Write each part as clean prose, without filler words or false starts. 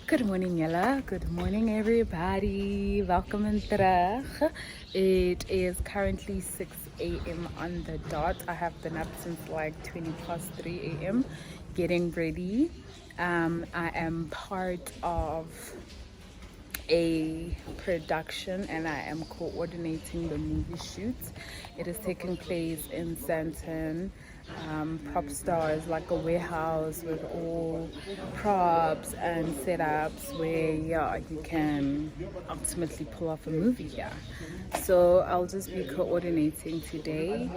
Good morning, Yella. Good morning, everybody. Welcome in terug. It is currently 6 a.m. on the dot. I have been up since like 20 past 3 a.m. getting ready. I am part of a production and I am coordinating the movie shoot. It is taking place in Santon. Prop Star is like a warehouse with all props and setups where you can ultimately pull off a movie here. So I'll just be coordinating today.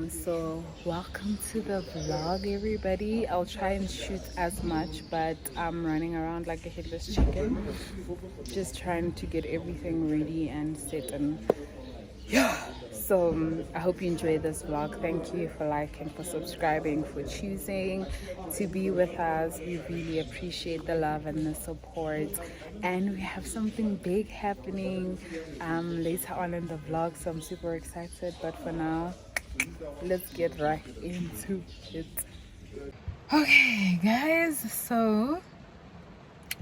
So welcome to the vlog, everybody. I'll try and shoot as much, but I'm running around like a headless chicken, just trying to get everything ready and set. And so I hope you enjoy this vlog. Thank you for liking, for subscribing, for choosing to be with us. We really appreciate the love and the support, and we have something big happening later on in the vlog, so I'm super excited. But for now, let's get right into it. Okay guys, so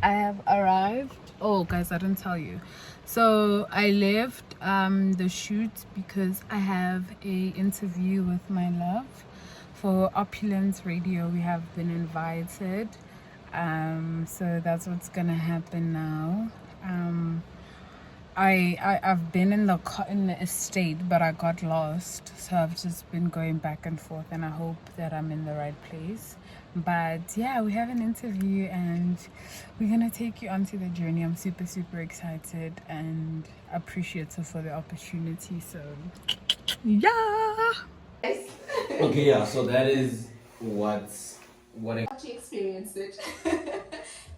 I have arrived. Oh guys, I didn't tell you. So I left the shoot because I have a interview with my love for Opulence Radio. We have been invited. So that's what's gonna happen now. I've been in the estate, but I got lost, so I've just been going back and forth, and I hope that I'm in the right place. But yeah, we have an interview and we're gonna take you onto the journey. I'm super excited and appreciative for the opportunity. So yeah. Okay, yeah, so that is what How to experience it.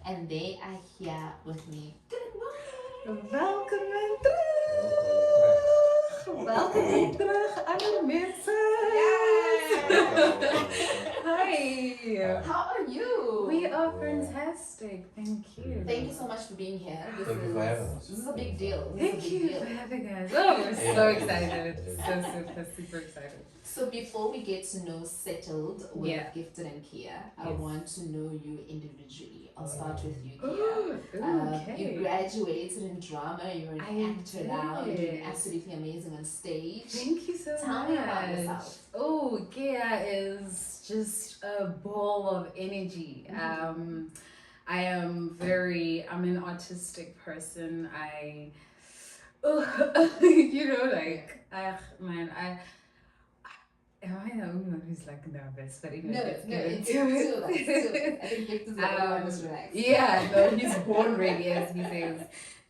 And they are here with me. Welkom in terug. Welkom in terug, alle mensen. Hi. How are you? We are fantastic. Thank you. Thank you so much for being here. Thank you for having us. This is a big deal. Thank you for having us. Oh, we're so excited. Super excited. So before we get to know settled with Yeah. Gifted and Kia, I Yes. want to know you individually. I'll start with you, Kia. Ooh, okay. You graduated in drama. You're an I actor now. You're doing did. absolutely amazing on stage. Thank you so much. Tell me about yourself. Oh, Gia is just a ball of energy. I'm an autistic person. Am I the only one who's like nervous? But even No, let's no, get it's into too it. much. I think Gift is the only one who's relaxed. Yeah, no, he's born ready, as he says.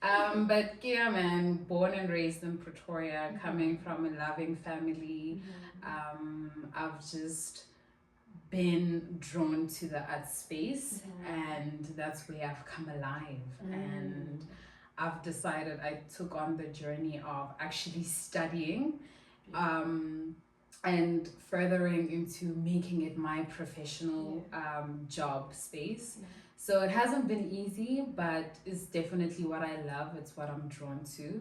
But yeah, man, born and raised in Pretoria, coming from a loving family. I've just been drawn to the art space, and that's where I've come alive. And I've decided I took on the journey of actually studying and furthering into making it my professional job space. So it hasn't been easy, but it's definitely what I love. It's what I'm drawn to.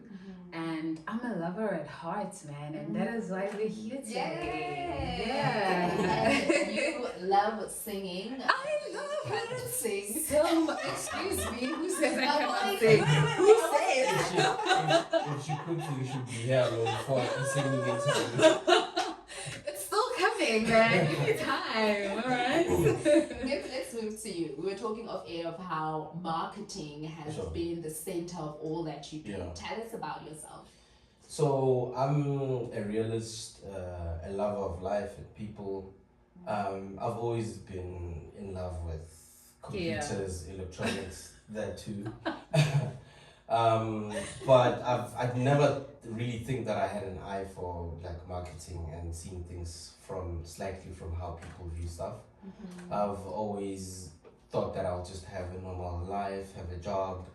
And I'm a lover at heart, man. And that is why we're here today. And you love singing. I love Can it. sing. So much. Excuse me. Who says I cannot Wait, sing? who says? if she could sing, you should be here alone for a singing interview. It's still coming, man. Give me time, alright? Let's move to you. We were talking off air of how marketing has Sure. been the center of all that you do. Yeah. Tell us about yourself. So I'm a realist, a lover of life and people. I've always been in love with computers, electronics, that too. But I'd never really think that I had an eye for like marketing and seeing things slightly from how people view stuff. I've always thought that I'll just have a normal life, have a job,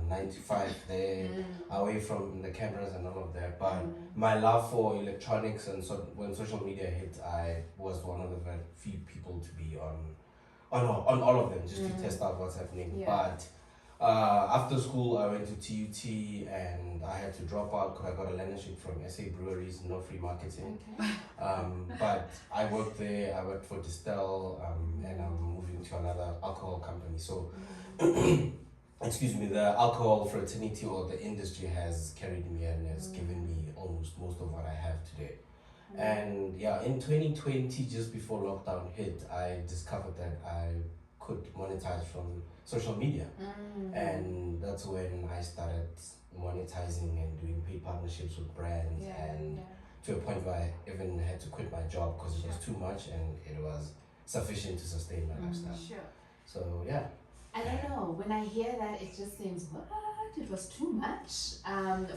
9 to 5 there, away from the cameras and all of that. But my love for electronics and when social media hit, I was one of the very few people to be on all of them, just to test out what's happening. Yeah. But after school, I went to TUT and I had to drop out because I got a learnership from SA Breweries, no free marketing. But I worked there, I worked for Distel, and I'm moving to another alcohol company. So excuse me, the alcohol fraternity or the industry has carried me and has given me almost most of what I have today. And yeah, in 2020, just before lockdown hit, I discovered that I could monetize from social media. And that's when I started monetizing and doing paid partnerships with brands, and to a point where I even had to quit my job because it was too much and it was sufficient to sustain my lifestyle. Sure. So yeah. I don't know. When I hear that, it just seems, what? It was too much.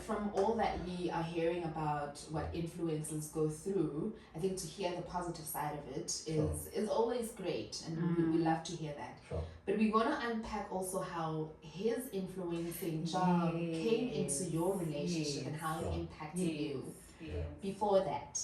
From all that we are hearing about what influencers go through, I think to hear the positive side of it is always great, and we love to hear that. Sure. But we're going to unpack also how his influencing job came into your relationship and how it impacted you. Before that,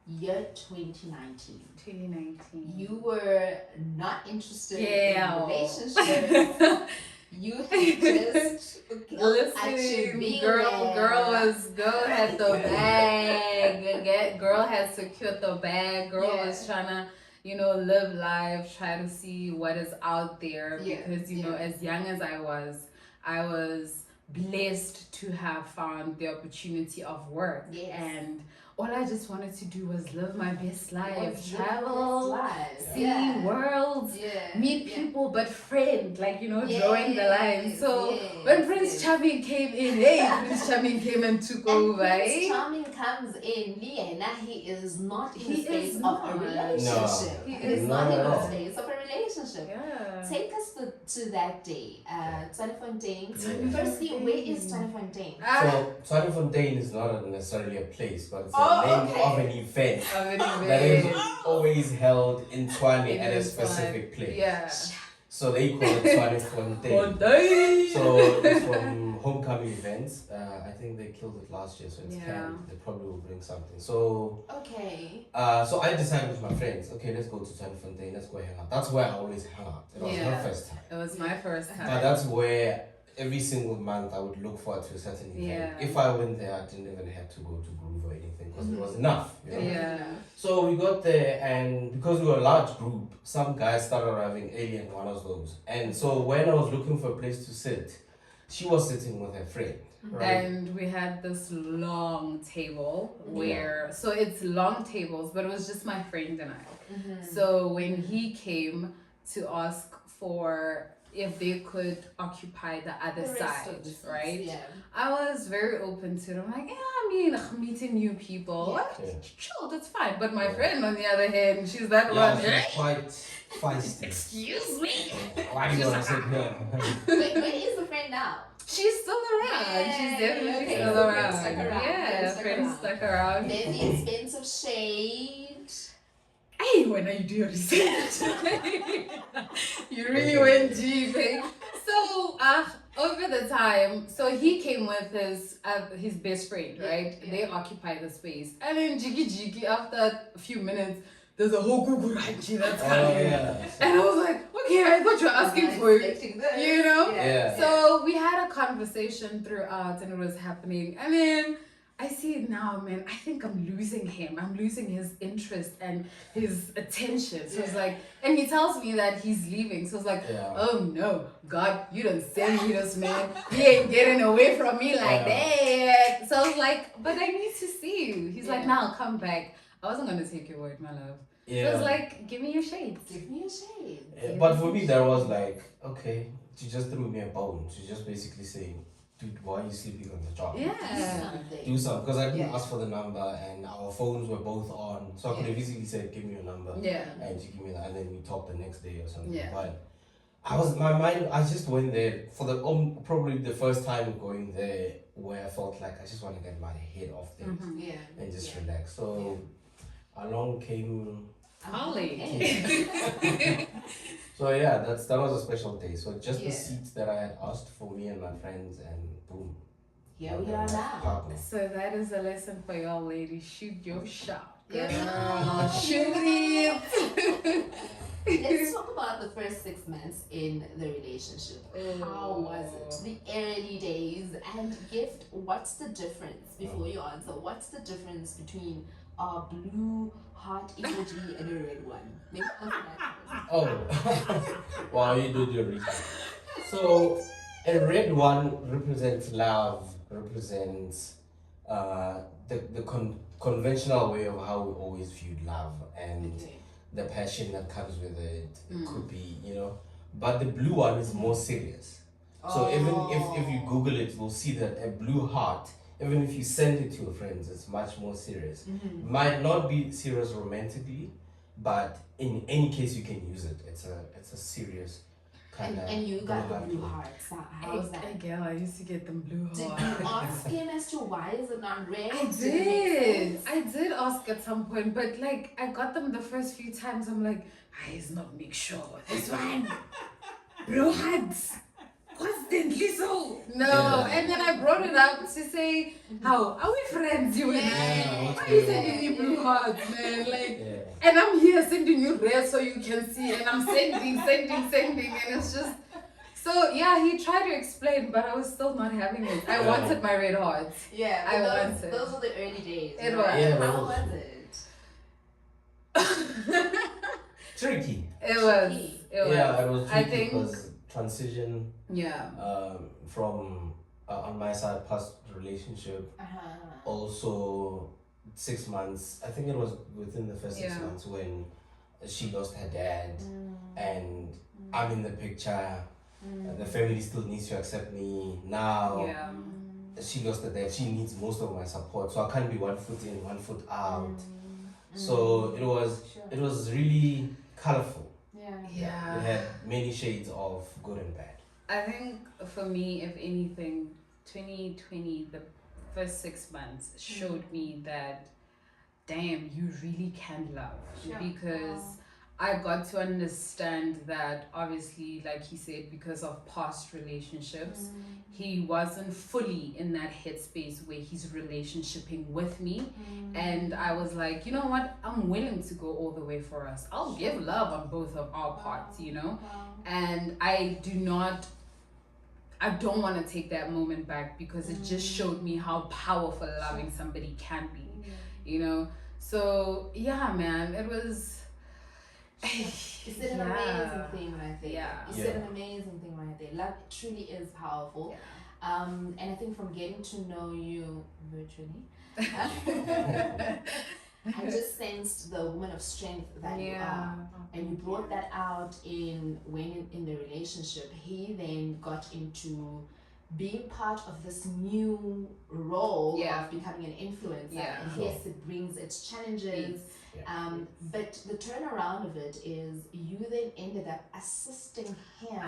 year 2019. 2019. You were not interested in a relationship. You had just listen, girl had the bag. Girl had secured the bag. Girl was trying to, live life, try to see what is out there. Because as young as I was blessed to have found the opportunity of work, and all I just wanted to do was live my best life, travel, see worlds, meet people, but friend, drawing the line. So when Prince Charming came in, Prince Charming came and took over. Prince Charming comes in, he is not in the space of a relationship. He is not in the space of a relationship. Yeah. Take us to that day. Tweefontein. Firstly, where is Tweefontein? So Tweefontein is not necessarily a place, but it's a name of an event that is always held in Tshwane at a specific place. Yeah. So they call it Tweefontein. So it's from homecoming events. I think they killed it last year, so it's canned. They probably will bring something. So so I decided with my friends, okay, let's go to Tweefontein, let's go hang out. That's where I always hang out. It was her first time. It was my first time. But that's where every single month I would look forward to a certain event. If I went there, I didn't even have to go to Groove or anything because it was enough. So we got there, and because we were a large group, some guys started arriving early and one of those. And so when I was looking for a place to sit, she was sitting with her friend. Right? And we had this long table so it's long tables, but it was just my friend and I. So when he came to ask for if they could occupy the other side, right? I was very open to it. I'm like, meeting new people, chill, that's fine. But my friend, on the other hand, she's that one. She's quite feisty. Excuse me. Why do you want to sit here? Where is the friend now? She's still around. She's definitely still around. Friends stuck around. Then the expensive shade. Hey, when are you doing research? You really went deep. Eh? So, over the time, so he came with his best friend, right? They occupy the space. And then Jiggy, after a few minutes, there's a whole Guguranchi that's coming. And I was like, okay, I thought you were asking for it. So we had a conversation throughout and it was happening. And then I see it now, man. I think I'm losing him. I'm losing his interest and his attention. So it's like, and he tells me that he's leaving. So it's like, oh no, God, you don't send me this man. He ain't getting away from me like that. So I was like, but I need to see you. He's like, now come back. I wasn't gonna take your word, my love. So it was like, give me your shades. Give me your shades. But for me, that was like, okay, she just threw me a bone. She's just basically saying, dude, why are you sleeping on the job? Do something. Because I didn't ask for the number and our phones were both on. So I could have easily said, give me your number. And she give me that. And then we talked the next day or something. But I just went there for probably the first time going there where I felt like I just want to get my head off things and just relax. So along came Holly. So that was a special day. So just the seats that I had asked for me and my friends, and boom. Here we are now. So that is a lesson for y'all ladies. Shoot your shot. Girl, shoot it. Let's talk about the first 6 months in the relationship. How was it? The early days. And Gift, what's the difference, before you answer, what's the difference between a blue heart emoji and a red one? Maybe answer that first. Wow, you did your research. So a red one represents love, represents the conventional way of how we always viewed love and Okay. the passion that comes with it. It could be, but the blue one is more serious. So even if you Google it, you'll see that a blue heart, even if you send it to your friends, it's much more serious. Might not be serious romantically, but in any case you can use it. It's a serious kind of. And you got the blue hearts. How's that? Girl, I used to get them blue Did hearts. you ask him as to why is it not red? I Did it make sense? I did ask at some point, but like I got them the first few times. I'm like, I is not make sure this one blue hearts constantly so no. And then I brought it up to say, how are we friends, you and I? Why are you sending me blue hearts, man? Like, and I'm here sending you red so you can see, and I'm sending, and it's just. So yeah, he tried to explain, but I was still not having it. I wanted my red hearts. Yeah, I those wanted. those were the early days. It right? was. Yeah, How was was it? tricky. It was. Yeah, it was tricky I think. because transition Yeah. from on my side past relationship, also 6 months. I think it was within the first 6 months when she lost her dad, and I'm in the picture. The family still needs to accept me now. Yeah. She lost her dad. She needs most of my support, so I can't be 1 foot in, 1 foot out. So it was really colorful. Yeah. It had many shades of good and bad. I think for me, if anything, 2020, the first 6 months showed me that, damn, you really can love. Because I got to understand that, obviously, like he said, because of past relationships, he wasn't fully in that headspace where he's relationshiping with me. And I was like, you know what? I'm willing to go all the way for us. I'll give love on both of our parts, And I don't want to take that moment back because it just showed me how powerful loving somebody can be, So, yeah, man, it was... You said an amazing thing right there. You said an amazing thing right there. Love truly is powerful. And I think from getting to know you virtually, I just sensed the woman of strength that you are. And you brought that out in the relationship. He then got into being part of this new role of becoming an influencer. And yes, it brings its challenges. But the turnaround of it is you then ended up assisting him.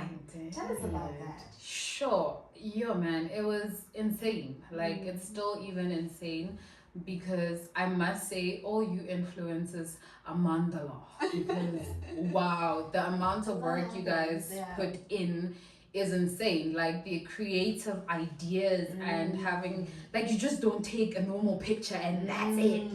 Tell us about that. Sure. Yeah, man. It was insane. Like, it's still even insane because I must say, all you influencers, Amandala. Because, wow, the amount of work you guys put in is insane. Like, the creative ideas and having, like, you just don't take a normal picture and that's it,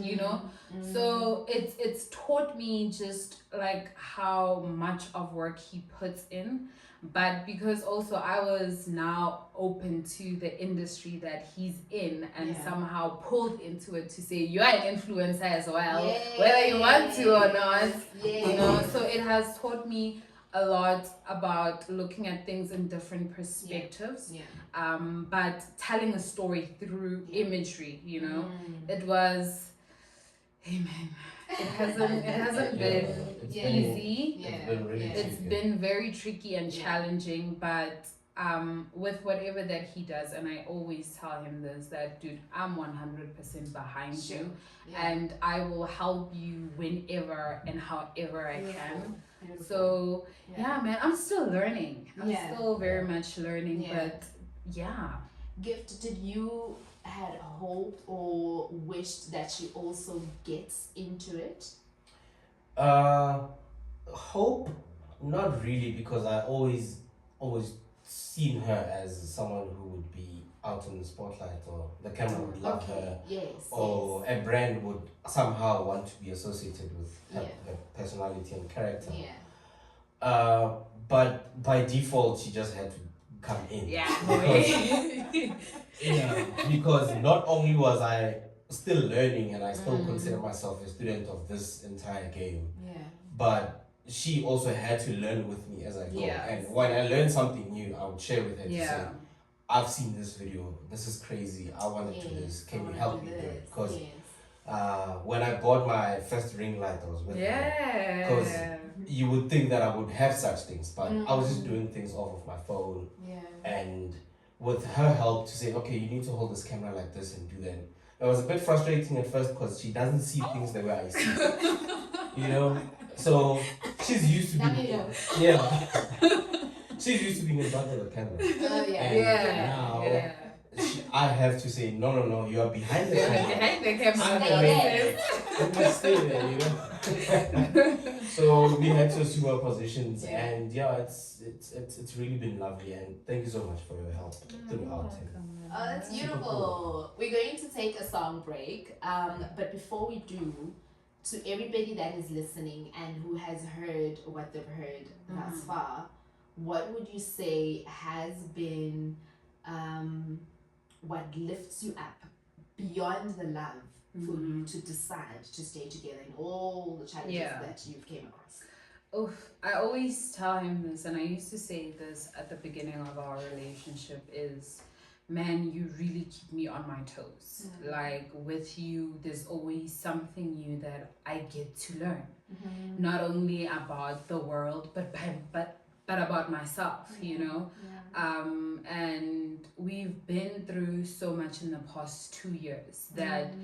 So it's taught me just like how much of work he puts in, but because also I was now open to the industry that he's in and somehow pulled into it to say you're an influencer as well, whether you want to or not, so it has taught me a lot about looking at things in different perspectives, but telling a story through imagery, it was, hey man, it hasn't been easy. It's been very tricky and challenging, but with whatever that he does, and I always tell him this, that dude, I'm 100% behind you, and I will help you whenever and however I can. Beautiful. So yeah, man, I'm still learning. I'm still very much learning, but Gift, did you had hoped or wished that she also gets into it? Hope, not really, because I always seen her as someone who would be out in the spotlight, or the camera would love her, or a brand would somehow want to be associated with her personality and character. But by default, she just had to come in. Because not only was I still learning and I still consider myself a student of this entire game, but she also had to learn with me as I go. Yes. And when I learned something new, I would share with her to say, Yeah. I've seen this video. This is crazy. I want to do this. Can you help me do it? Because when I bought my first ring light, I was with her. Because you would think that I would have such things, but I was just doing things off of my phone. Yeah. And with her help to say, okay, you need to hold this camera like this and do that. It was a bit frustrating at first because she doesn't see things the way I see. You know? So she's used to being she's used to being in front of the camera. And now I have to say, no, you are behind the camera. Behind the camera. You must stay there, you know. So we had to assume our positions, and it's really been lovely. And thank you so much for your help throughout. Oh, that's beautiful. We're going to take a song break, but before we do, to everybody that is listening and who has heard what they've heard thus far, what would you say has been what lifts you up beyond the love for you to decide to stay together in all the challenges that you've came across? I always tell him this, and I used to say this at the beginning of our relationship, is, man, you really keep me on my toes. Like, with you, there's always something new that I get to learn. Not only about the world, but about myself, you know. And we've been through so much in the past 2 years that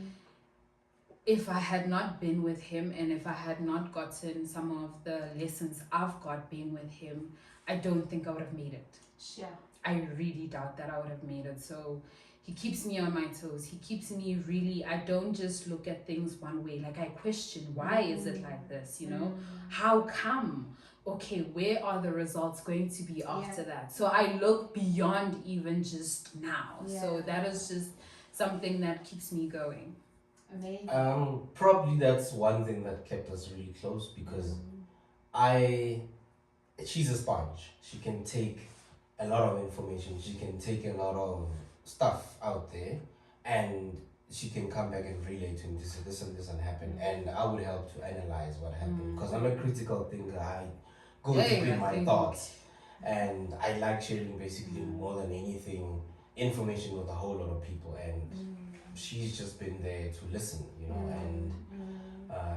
if I had not been with him, and if I had not gotten some of the lessons I've got being with him, I don't think I would have made it. Sure. I really doubt that I would have made it. So he keeps me on my toes. He keeps me really, I don't just look at things one way. Like, I question, why is it like this, you know? How come? Okay, where are the results going to be after that? So I look beyond even just now. So that is just something that keeps me going. Amazing. Probably that's one thing that kept us really close, because she's a sponge. She can take a lot of information. She can take a lot of stuff out there, and she can come back and relate to me to say this and this and happened, and I would help to analyze what happened, because I'm a critical thinker. I go deep in my thoughts, and I like sharing basically more than anything information with a whole lot of people, and she's just been there to listen, you know, and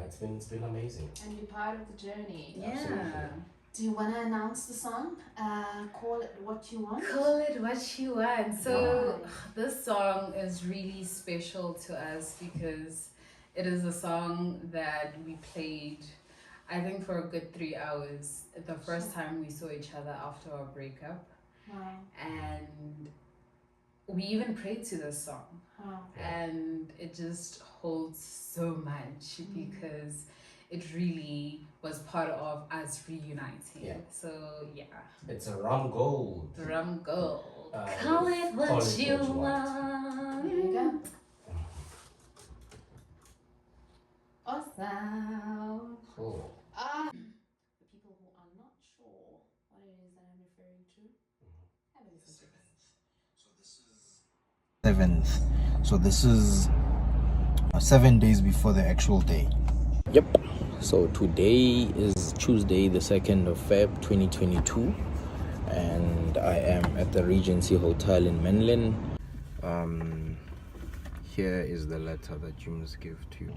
it's been amazing. And you're part of the journey. Absolutely. Do you want to announce the song? Call it what you want. Call it what you want. So this song is really special to us because it is a song that we played, I think, for a good 3 hours the first time we saw each other after our breakup. And we even prayed to this song. And it just holds so much because it really was part of us reuniting. So it's a rum gold. Rum gold. Call it what you want. There you go. Awesome. Cool. The people who are not sure what it is that I'm referring to, have a listen to this. 7th. So this is 7 days before the actual day. Yep. So today is Tuesday, the 2nd of Feb 2022, and I am at the Regency Hotel in Menlyn. Here is the letter that you must give to you.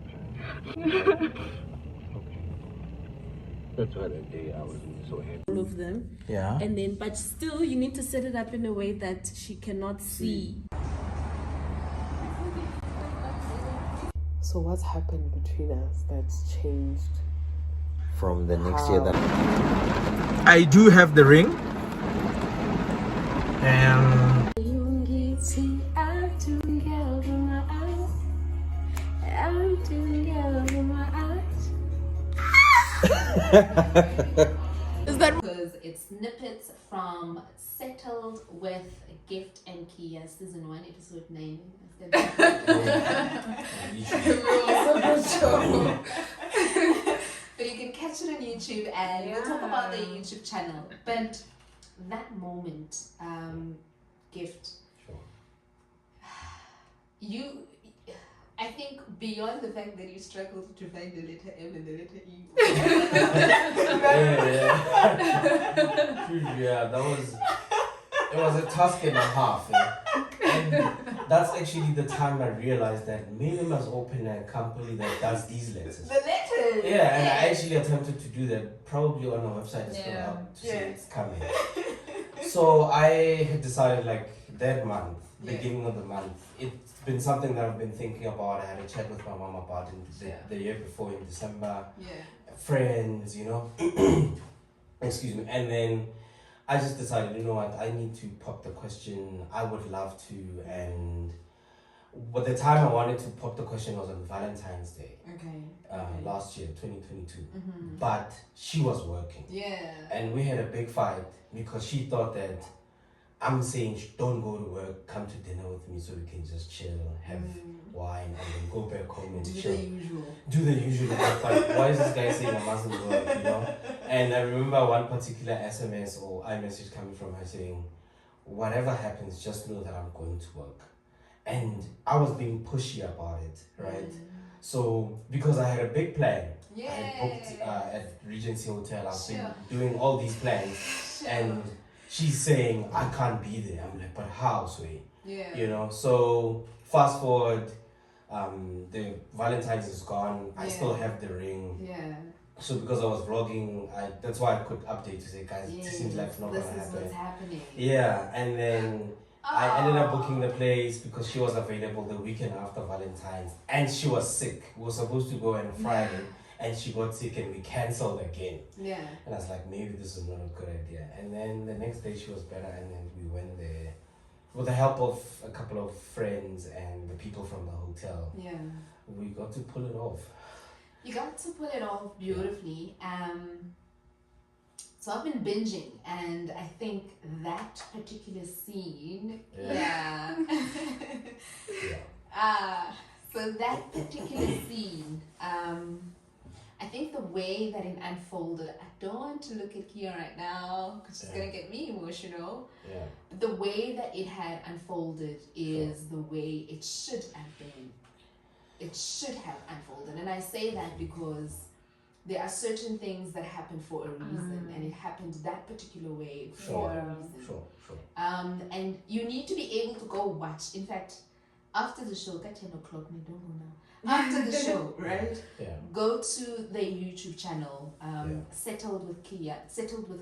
That's why that day I was so happy. All of them. Yeah. And then, but still, you need to set it up in a way that she cannot see. So what's happened between us that's changed? From the next year that I do have the ring. And Is that because it's snippets from Settled with Gift and Kia season 1 episode 9. But you can catch it on YouTube, and we'll talk about the YouTube channel. But that moment, Gift, Sure. I think beyond the fact that you struggled to find the letter M and the letter E. Yeah, it was a task and a half. And that's actually the time I realized that maybe I must open a company that does these letters. The letters! Yeah, and I actually attempted to do that, probably on our website as Yeah. well, to say it's coming. So I had decided that month, beginning of the month, it's been something that I've been thinking about. I had a chat with my mom about it the year before in December. Friends, excuse me. And then I just decided, you know what, I need to pop the question. I would love to. And but the time I wanted to pop the question was on Valentine's Day. Okay. Last year, 2022. Mm-hmm. But she was working. Yeah. And we had a big fight because she thought that I'm saying don't go to work, come to dinner with me so we can just chill, have wine, and then go back home and chill. Do the usual. But why is this guy saying I mustn't work, And I remember one particular SMS or iMessage coming from her saying, whatever happens, just know that I'm going to work. And I was being pushy about it, right? So, because I had a big plan, I had booked at Regency Hotel, I've been doing all these plans, and she's saying, I can't be there. I'm like, but how, Sway? So fast forward, the Valentine's is gone. I still have the ring. So because I was vlogging, that's why I could update to say, guys, it seems like it's not going to happen. What's happening. Yeah, and then I ended up booking the place because she was available the weekend after Valentine's, and she was sick. We were supposed to go on Friday, and she got sick, and we cancelled again. Yeah. And I was like, maybe this is not a good idea. And then the next day she was better, and then we went there with the help of a couple of friends and the people from the hotel. Yeah. We got to pull it off. You got to pull it off beautifully. So I've been binging, and I think that particular scene, so that particular scene, I think the way that it unfolded, I don't want to look at Kia right now because she's gonna get me emotional. Yeah. The way that it had unfolded is the way it should have been. It should have unfolded, and I say that because there are certain things that happen for a reason, and it happened that particular way for a reason. Sure. And you need to be able to go watch. In fact, after the show, at 10 o'clock, don't go now. After the show, right? Yeah. Go to the YouTube channel, Settled with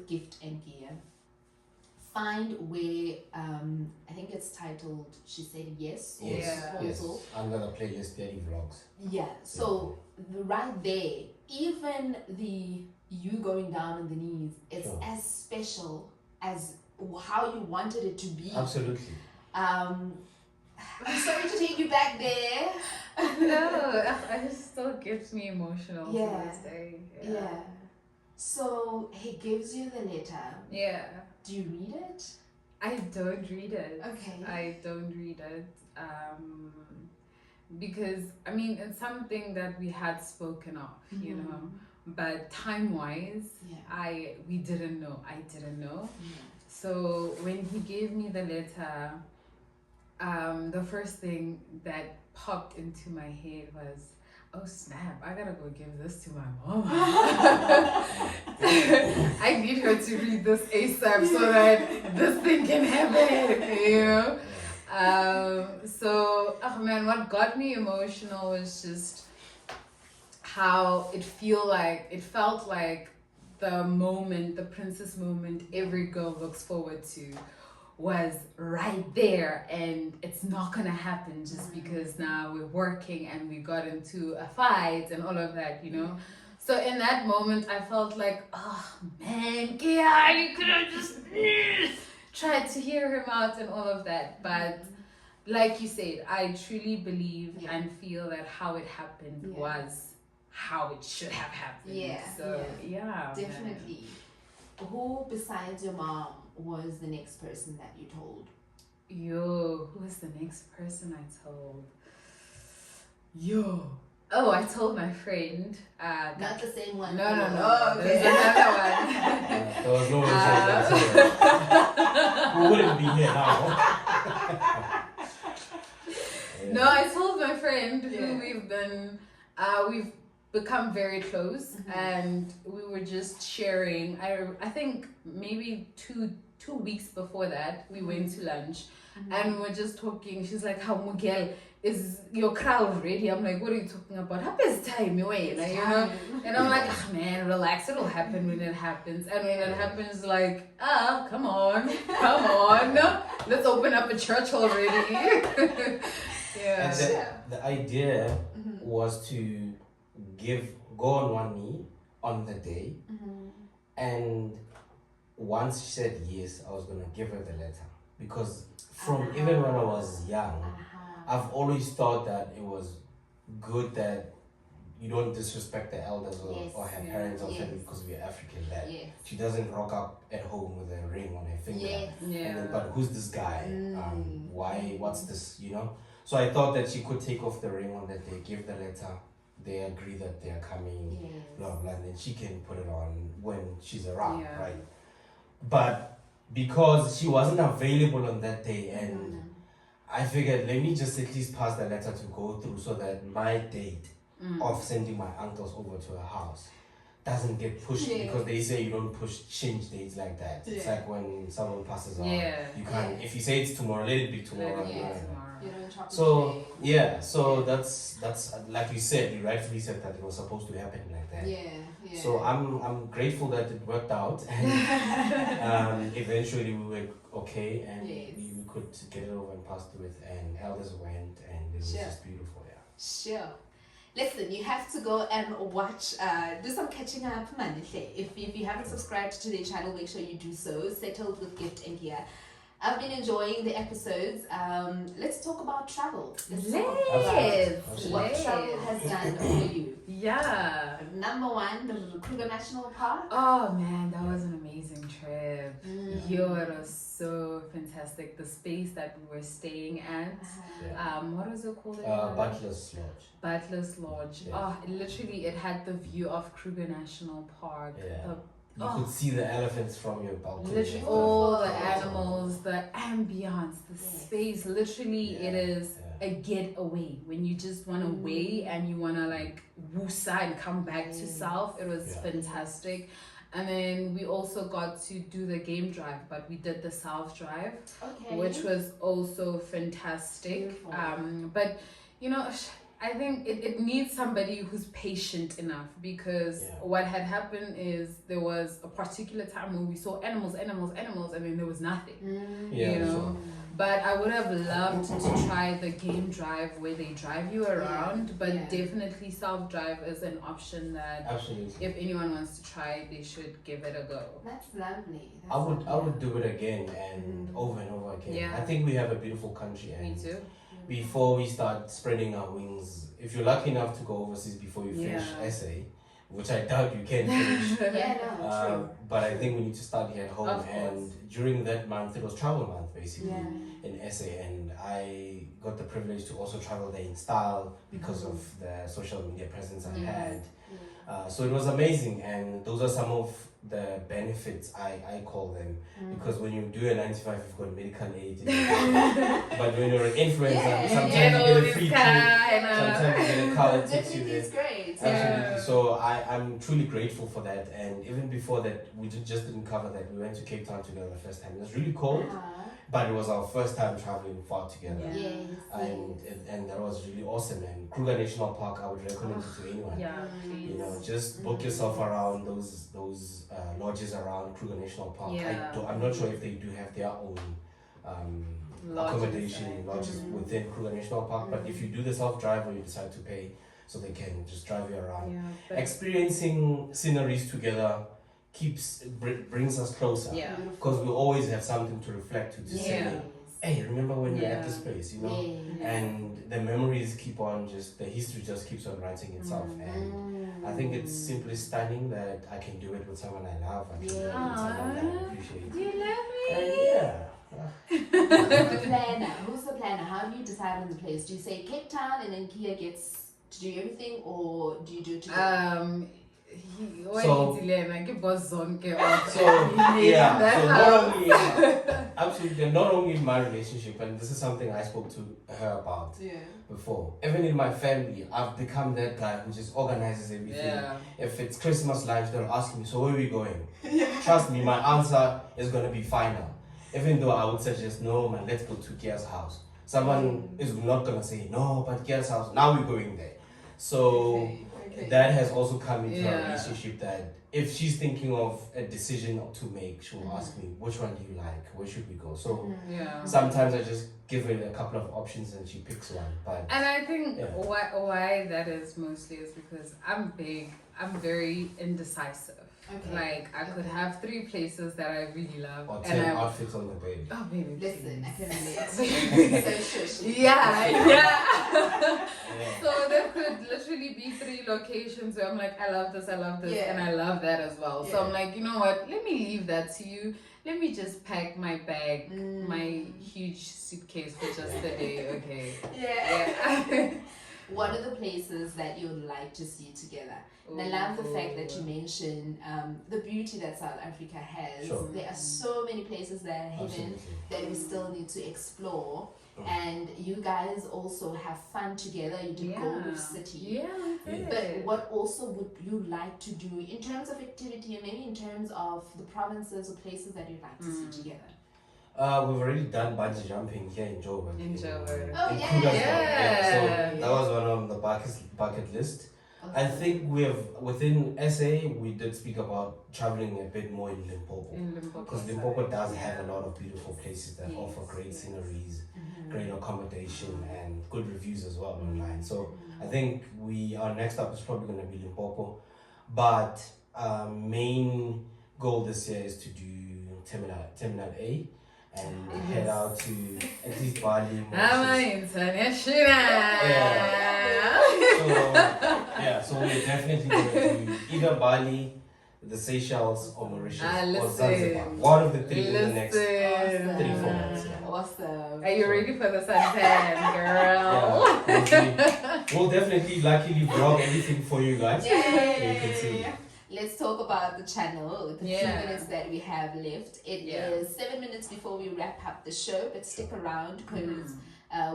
Gift and Gia. Find where I think it's titled She Said Yes. Yes. Also. Under the playlist Daddy Vlogs. Yeah. So right there, even you going down on the knees, it's as special as how you wanted it to be. Absolutely. I'm sorry to take you back there. No, it still gets me emotional to this day. Yeah. So he gives you the letter. Yeah. Do you read it? I don't read it. Okay. I don't read it. Because I mean it's something that we had spoken of, you know. But time-wise, we didn't know. I didn't know. Yeah. So when he gave me the letter, the first thing that popped into my head was, oh snap, I gotta go give this to my mom. I need her to read this ASAP so that this thing can happen, you know? So, oh man, what got me emotional was just how it felt like the moment, the princess moment every girl looks forward to was right there, and it's not gonna happen just because now we're working and we got into a fight and all of that, you know. So in that moment I felt like, oh man, yeah, you could have just tried to hear him out and all of that. But like you said, I truly believe and feel that how it happened was how it should have happened. Definitely. Who besides your mom was the next person that you told? Who was the next person I told? Oh, I told my friend. Not the same one. No. Oh, okay. There's another one. There was no reason. We wouldn't be here now. No, I told my friend Yeah. who we've become very close, and we were just sharing. I think maybe two weeks before that we went to lunch, and we were just talking. She's like, "How Miguel, is your crowd ready?" I'm like, "What are you talking about? Happens time, like, you know." And I'm like, "Ah, man, relax. It'll happen when it happens." And when it happens, like, come on, let's open up a church already. Yeah. And the idea was to go on one knee on the day, and once she said yes, I was gonna give her the letter, because from even when I was young, I've always thought that it was good that you don't disrespect the elders or her parents or family because we're African. That she doesn't rock up at home with a ring on her finger. And then, but who's this guy? Why? What's this? You know. So I thought that she could take off the ring on that day, give the letter. They agree that they are coming, blah blah, and then she can put it on when she's around, right? But because she wasn't available on that day, and I figured, let me just at least pass the letter to go through so that my date of sending my uncles over to her house doesn't get pushed, because they say you don't change dates like that. It's like when someone passes on, you can't. If you say it's tomorrow, let it be tomorrow. You don't chop So so that's like you said, you rightfully said that it was supposed to happen like that. So I'm grateful that it worked out, and eventually we were okay, and we could get it over and pass through it, and elders went, and it was just beautiful. Sure. Listen, you have to go and watch, do some catching up, man. If you haven't subscribed to the channel, make sure you do so. Settled with Gift and Gear. I've been enjoying the episodes. Let's talk about travel. What travel has done for you? Yeah. Number one, the Kruger National Park. Oh man, that was an amazing trip. Yo, it was so fantastic. The space that we were staying at. What was it called? Butler's Lodge. Butler's Lodge. Yeah. It had the view of Kruger National Park. You could see the elephants from your balcony. Literally all the animals, the ambience, the space. Literally, it is a getaway when you just want to away and you want to like woosa and come back to South. It was fantastic. And then we also got to do the game drive, but we did the South Drive, which was also fantastic. But you know, I think it needs somebody who's patient enough, because what had happened is there was a particular time when we saw animals, and then there was nothing. You know. But I would have loved to try the game drive where they drive you around, but definitely South Drive is an option that if anyone wants to try, they should give it a go. That's lovely. I would do it again and over again. Yeah. I think we have a beautiful country, and Me too. before we start spreading our wings, if you're lucky enough to go overseas before you finish SA, which I doubt you can finish. True. But I think we need to start here at home. And during that month, it was travel month basically in SA, and I got the privilege to also travel there in style because of the social media presence I had. So it was amazing, and those are some of the benefits, I call them, because when you do a 95, you've got medical aid, but when you're an influencer, sometimes you get a free trip, sometimes you get a car that takes you there. It's great. Absolutely. So I'm truly grateful for that. And even before that, we just didn't cover that. We went to Cape Town together the first time. It was really cold, but it was our first time traveling far together. And that was really awesome. And Kruger National Park, I would recommend it to anyone. You know, just book yourself around those lodges around Kruger National Park. I'm not sure if they do have their own accommodation lodges within Kruger National Park, but if you do the self-drive or you decide to pay, so they can just drive you around. Experiencing sceneries together brings us closer, because we always have something to reflect to say, hey, remember when we were at this place, you know? And the memories keep on, the history just keeps on writing itself. And I think it's simply stunning that I can do it with someone I love. I can do it with someone that I appreciate. Do you love me? Who's the planner? How do you decide on the place? Do you say Cape Town and then Kia gets to do everything, or do you do it together? So absolutely, not only in my relationship, and this is something I spoke to her about before. Even in my family, I've become that guy who just organizes everything. Yeah. If it's Christmas lunch, they'll ask me, so where are we going? Trust me, my answer is gonna be final. Even though I would suggest, no man, let's go to Kia's house. Someone is not gonna say, no, but Kia's house, now we're going there. So that has also come into our relationship, that if she's thinking of a decision to make, she'll ask me, which one do you like? Where should we go? So sometimes I just give her a couple of options and she picks one. But and I think why that is mostly is because I'm very indecisive. Okay. Like I could have 3 places that I really love, or and 10 outfits on the bed. oh baby, Listen, I can relate. So shush. yeah. So there could literally be 3 locations where I'm like, I love this, and I love that as well. So I'm like, you know what? Let me leave that to you. Let me just pack my bag, my huge suitcase for just the day. Okay. Yeah. What are the places that you would like to see together? And I love the fact that you mentioned the beauty that South Africa has. Sure. There are so many places that are hidden that we still need to explore. And you guys also have fun together. You did Gold City. Yeah. But what also would you like to do in terms of activity, and maybe in terms of the provinces or places that you'd like to see together? We've already done bungee jumping here in Joburg. In Joburg. Oh, in yeah. Krugersdorp. So that was one on the bucket list. I think within SA, we did speak about traveling a bit more in Limpopo. Because Limpopo does have a lot of beautiful places that offer great sceneries, great accommodation, and good reviews as well online. So I think our next up is probably going to be Limpopo. But main goal this year is to do Terminal A. And head out to at least Bali. International. So we're definitely going to do either Bali, the Seychelles, or Mauritius, or Zanzibar. One of the 3 in the next 3-4 months. Awesome. Are you ready for the suntan, girl? We'll definitely luckily vlog everything for you guys. So you can see. Let's talk about the channel, the few minutes that we have left. It is 7 minutes before we wrap up the show, but stick around because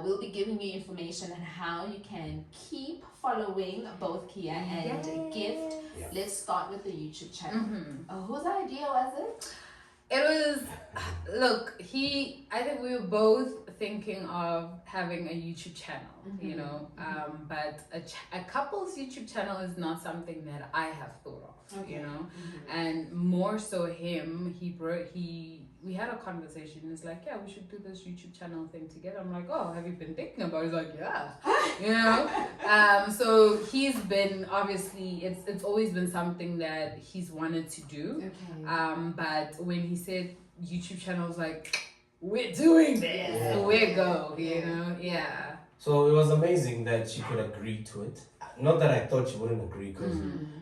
we'll be giving you information on how you can keep following both Kia and Gift. Let's start with the YouTube channel. Whose idea was it? It was, look, I think we were both thinking of having a YouTube channel, you know, but a couple's YouTube channel is not something that I have thought of, you know, and more so him, we had a conversation. It's like, yeah, we should do this YouTube channel thing together. I'm like, oh, have you been thinking about it? He's like, yeah, you know. So he's been, obviously, it's always been something that he's wanted to do. But when he said YouTube channel, I was like, we're doing this. We go, you know. So it was amazing that she could agree to it. Not that I thought she wouldn't agree,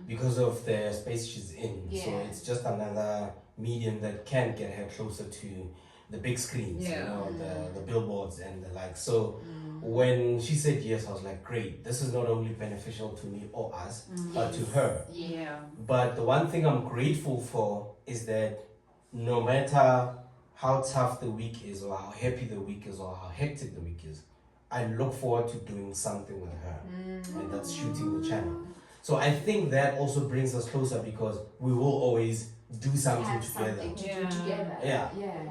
because of the space she's in. So it's just another medium that can get her closer to the big screens, you know, the billboards and the like. So when she said yes, I was like, great, this is not only beneficial to me or us, but to her. But the one thing I'm grateful for is that no matter how tough the week is, or how happy the week is, or how hectic the week is, I look forward to doing something with her, and that's shooting the channel. So I think that also brings us closer, because we will always do something together.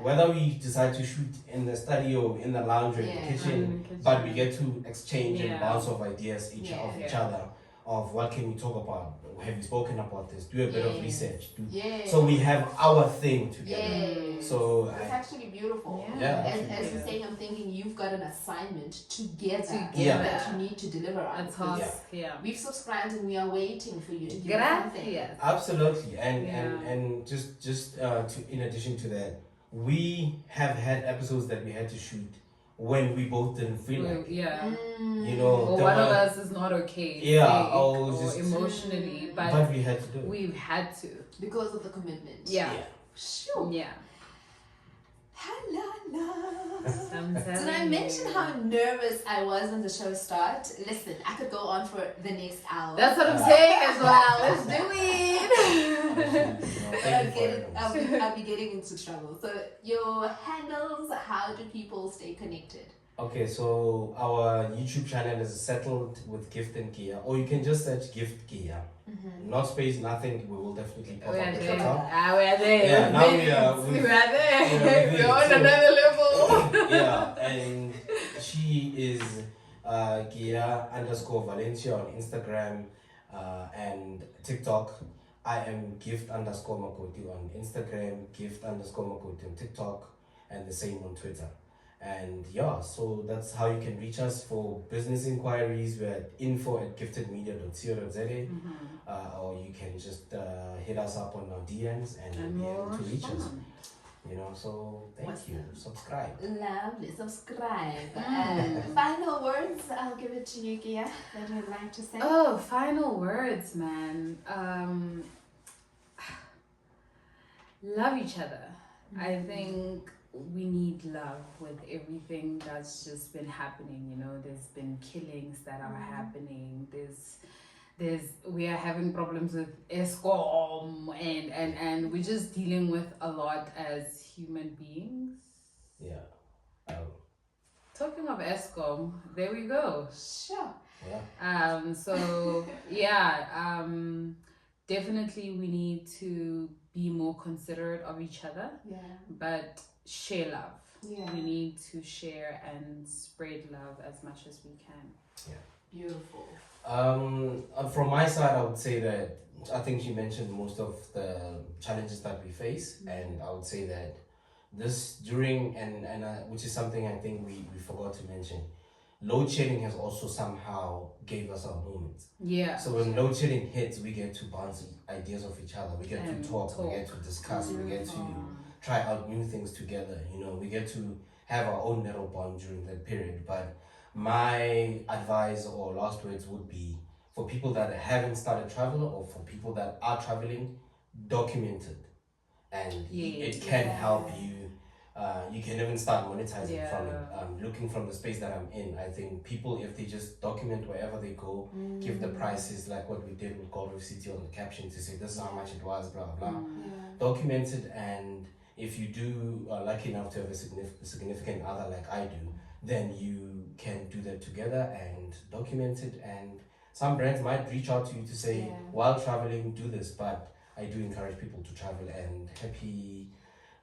Whether we decide to shoot in the studio, in the lounge, or in the kitchen, but we get to exchange and bounce off ideas each other of what can we talk about. Have you spoken about this? Do a bit of research. So we have our thing together. So it's actually beautiful. As you're saying, I'm thinking you've got an assignment together that you need to deliver on. A task. We've subscribed and we are waiting for you to give us something. Absolutely. And just in addition to that, we have had episodes that we had to shoot when we both didn't feel like it. You know, or one of us is not okay. Or just emotionally, but we had to do it. We've had to because of the commitment. Sure. La la la. Sometimes. Did I mention how nervous I was when the show started? Listen, I could go on for the next hour. That's what I'm saying as well. Let's do it. I'll be getting into trouble. So your handles, how do people stay connected? Okay, so our YouTube channel is Settled with Gift and Gear, or you can just search Gift Gear. Not space, nothing. We will definitely pop up at the top. We're there. Yeah, now we're there. Yeah, We're on another level. Yeah, and she is Gia_Valencia on Instagram and TikTok. I am gift_Makoti on Instagram, gift_Makoti on TikTok, and the same on Twitter. And yeah, so that's how you can reach us for business inquiries. We're at info@giftedmedia.co.za, or you can just hit us up on our DMs and you'll be able to reach us. You know, so thank you. Subscribe. Lovely, subscribe. Final words, I'll give it to you, Gia, that you'd like to say. Oh, final words, man. Love each other. I think we need love with everything that's just been happening. You know, there's been killings that are happening. We are having problems with ESCOM and we're just dealing with a lot as human beings. Yeah. Talking of ESCOM, there we go. Sure. Yeah. So definitely we need to be more considerate of each other. Yeah. But share love. Yeah. We need to share and spread love as much as we can. Yeah. Beautiful. From my side, I would say that I think she mentioned most of the challenges that we face, and I would say that this during which is something I think we forgot to mention. Load shedding has also somehow gave us our moments. Yeah. So when load shedding hits, we get to bounce ideas off each other. We get to talk. We get to discuss. We get to try out new things together. You know, we get to have our own little bond during that period. But my advice or last words would be for people that haven't started travel or for people that are traveling, document it. And it can help you. You can even start monetizing from it. Looking from the space that I'm in, I think people, if they just document wherever they go, give the prices like what we did with Gold Reef City on the caption to say this is how much it was, blah blah. Document it, and if you do lucky enough to have a significant other like I do, then you can do that together and document it. And some brands might reach out to you to say, while traveling, do this. But I do encourage people to travel, and happy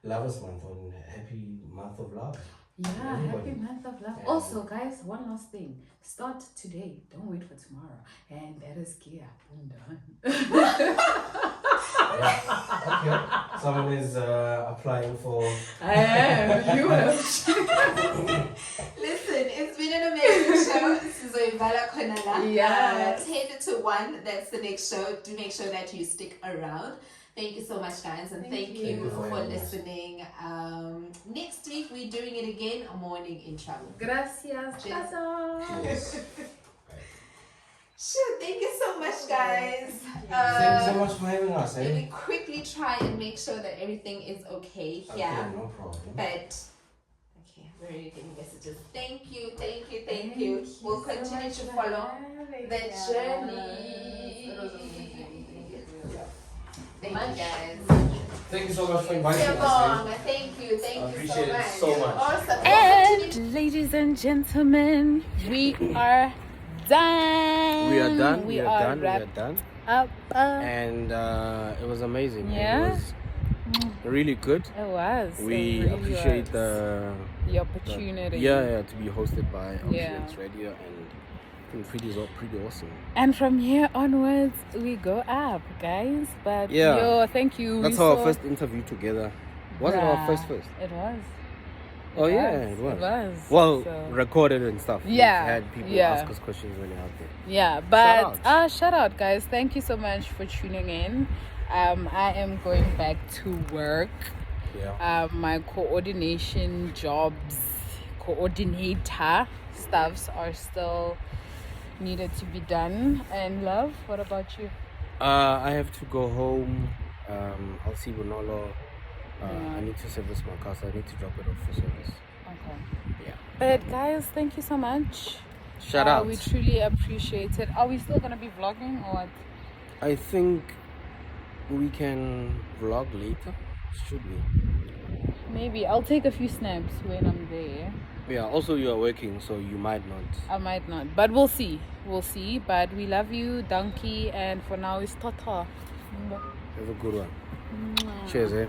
Lovers Month and happy month of love. Yeah, happy month of love. And also, guys, one last thing. Start today. Don't wait for tomorrow. And that is Kia. Boom, done. Okay. Someone is applying for. I am. You have. Listen, it's been an amazing show. This is Oivala Konala. Yes. 10 to 1. That's the next show. Do make sure that you stick around. Thank you so much, guys, and thank you for listening. Next week, we're doing it again, Morning in Travel. Gracias. Yes. Sure, thank you so much, guys. Thank you so much for having us. Let me quickly try and make sure that everything is okay here. Okay, no problem. But, okay, we're already getting messages. Thank you. We'll continue to follow the journey. Thank you, guys. Thank you so much for inviting us. Thank you I appreciate it so much. Awesome. And ladies and gentlemen, we are done. We are done. We are done. Up. And it was amazing. Yeah. It was really good. It was. We It really appreciate was. The opportunity. to be hosted by OPULENCE Radio, and I think pretty awesome. And from here onwards, we go up, guys. But thank you. That's our first interview together. Was it our first? It was. Oh yeah, it was. Well, recorded and stuff. Yeah. We had people ask us questions when they're out there. Yeah, but shout out, guys. Thank you so much for tuning in. I am going back to work. Yeah. My coordination coordinator stuffs are still needed to be done. And love, what about you? I have to go home. I'll see Bonolo. I need to service my car, so I need to drop it off for service. Okay. Yeah. But guys, thank you so much. Shout out. We truly appreciate it. Are we still gonna be vlogging or what? I think we can vlog later. Should we? Maybe I'll take a few snaps when I'm there. Yeah, also you are working, so you might not. I might not, but we'll see. We'll see. But we love you, donkey, and for now it's Tata. Have a good one. Cheers, eh?